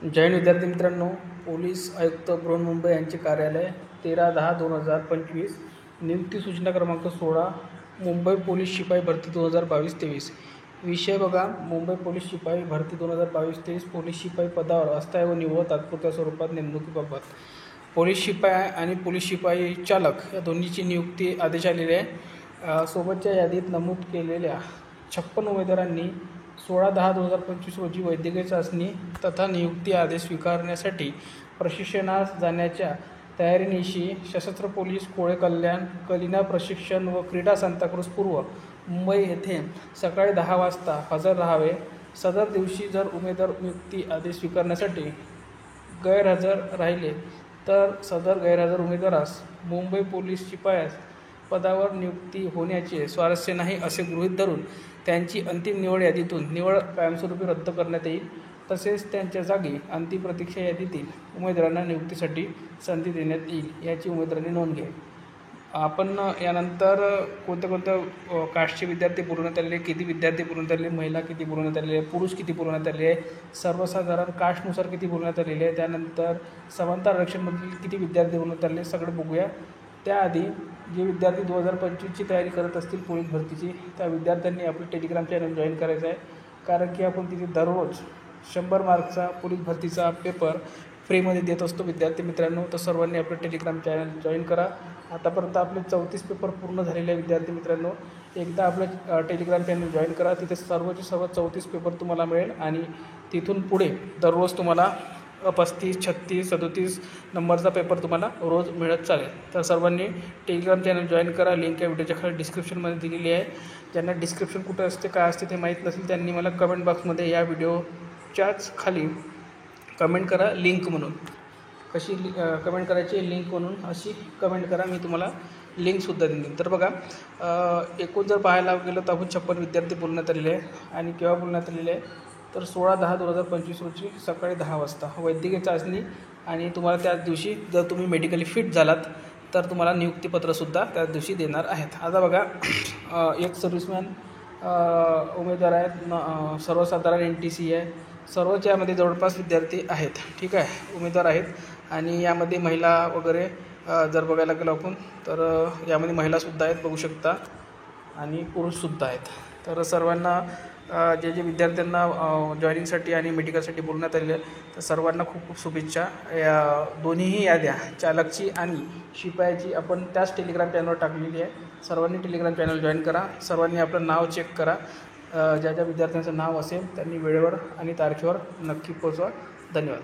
जय हिंद विद्यार्थी मित्रांनो, पोलीस आयुक्त बृहन्मुंबई यांचे कार्यालय 13/10/2025 नियुक्ती सूचना क्रमांक 16 मुंबई पोलीस शिपाई भरती 2022-23 विषय बघा। मुंबई पोलीस शिपाई भरती 2022-23 पोलीस शिपाई पदावर अस्थायी व निव्वळ तात्पुरत्या स्वरूपात नेमणुकीबाबत पोलीस शिपाई आणि पोलीस शिपाई चालक या दोन्हीची नियुक्ती आदेश आलेले आहे। सोबतच्या यादीत नमूद केलेल्या 56 उमेदवारांनी 16/10/2025 रोजी वैद्यकीय चाचणी तथा नियुक्ती आदेश स्वीकारण्यासाठी प्रशिक्षणास जाण्याच्या तयारीनिशी सशस्त्र पोलीस कोळे कल्याण कलिना प्रशिक्षण व क्रीडा सांताक्रूझ पूर्व मुंबई येथे सकाळी 10 वाजता हजर राहावे। सदर दिवशी जर उमेदवार नियुक्ती आदेश स्वीकारण्यासाठी गैरहजर राहिले तर सदर गैरहजर उमेदवारास मुंबई पोलीस शिपाई पदावर नियुक्ती होण्याचे स्वारस्य नाही असे गृहीत धरून त्यांची अंतिम निवड यादीतून निवड कायमस्वरूपी रद्द करण्यात येईल। तसेच त्यांच्या जागी अंतिम प्रतीक्षा यादीतील उमेदवारांना नियुक्तीसाठी संधी देण्यात येईल याची उमेदवारांनी नोंद घ्यावी। आपण यानंतर कोणत्या कास्टचे विद्यार्थी पुरवण्यात आलेले, किती विद्यार्थी पुरवण्यात आलेले, महिला किती पुरवण्यात आलेले, पुरुष किती पुरवण्यात आलेले आहे, सर्वसाधारण कास्टनुसार किती पुरवण्यात आलेले आहे, त्यानंतर समांतर आरक्षणमधील किती विद्यार्थी पुरवण्यात आलेले सगळे बघूया। त्याआधी जे विद्यार्थी 2025ची तयारी करत असतील पोलीस भरतीची त्या विद्यार्थ्यांनी आपलं टेलिग्राम चॅनल जॉईन करायचं आहे, कारण की आपण तिथे दररोज 100 मार्कचा पोलीस भरतीचा पेपर फ्रीमध्ये देत असतो विद्यार्थी मित्रांनो। तर सर्वांनी आपलं टेलिग्राम चॅनल जॉईन करा। आतापर्यंत आपले 34 पेपर पूर्ण झालेले विद्यार्थी मित्रांनो, एकदा आपलं टेलिग्राम चॅनल जॉईन करा। तिथे सर्वचे सर्व 34 पेपर तुम्हाला मिळेल आणि तिथून पुढे दररोज तुम्हाला 35, 36, 37 नंबरचा पेपर तुम्हाला रोज मिळत चालेल। तर सर्वांनी टेलिग्राम चॅनल जॉईन करा। लिंक या व्हिडिओच्या खाली डिस्क्रिप्शनमध्ये दिलेली आहे। ज्यांना डिस्क्रिप्शन कुठं असते काय असते ते माहीत नसेल त्यांनी मला कमेंट बॉक्समध्ये या व्हिडिओच्याच खाली कमेंट करा लिंक म्हणून। कशी कमेंट करायची लिंक म्हणून अशी कमेंट करा, मी तुम्हाला लिंकसुद्धा देईन। तर बघा, एकूण जर पाहायला गेलं तर आपण 56 विद्यार्थी बोलण्यात आलेले आहे आणि केव्हा बोलण्यात आलेले आहे तर 16/10/2025 रोजी सकाळी 10 वाजता वैद्यकीय चाचणी आणि तुम्हाला त्याच दिवशी जर तुम्ही मेडिकली फिट झालात तर तुम्हाला नियुक्तीपत्रसुद्धा त्याच दिवशी देणार आहेत। आता बघा, एक सर्व्हिसमॅन उमेदवार आहेत, सर्वसाधारण NTC आहे, सर्वच यामध्ये जवळपास विद्यार्थी आहेत, ठीक आहे, उमेदवार आहेत। आणि यामध्ये महिला वगैरे जर बघायला गेलो आपण तर यामध्ये महिलासुद्धा आहेत बघू शकता आणि पुरुषसुद्धा आहेत। तर सर्वांना जे विद्यार्थ्यांना जॉईनिंगसाठी आणि मेडिकलसाठी बोलण्यात आलेले आहे तर सर्वांना खूप खूप शुभेच्छा। या दोन्हीही याद्या चालकची आणि शिपायाची आपण त्याच टेलिग्राम चॅनलवर टाकलेली आहे। सर्वांनी टेलिग्राम चॅनल जॉईन करा। सर्वांनी आपलं नाव चेक करा, ज्या विद्यार्थ्यांचं नाव असेल त्यांनी वेळेवर आणि तारखेवर नक्की पोहोचवा। धन्यवाद।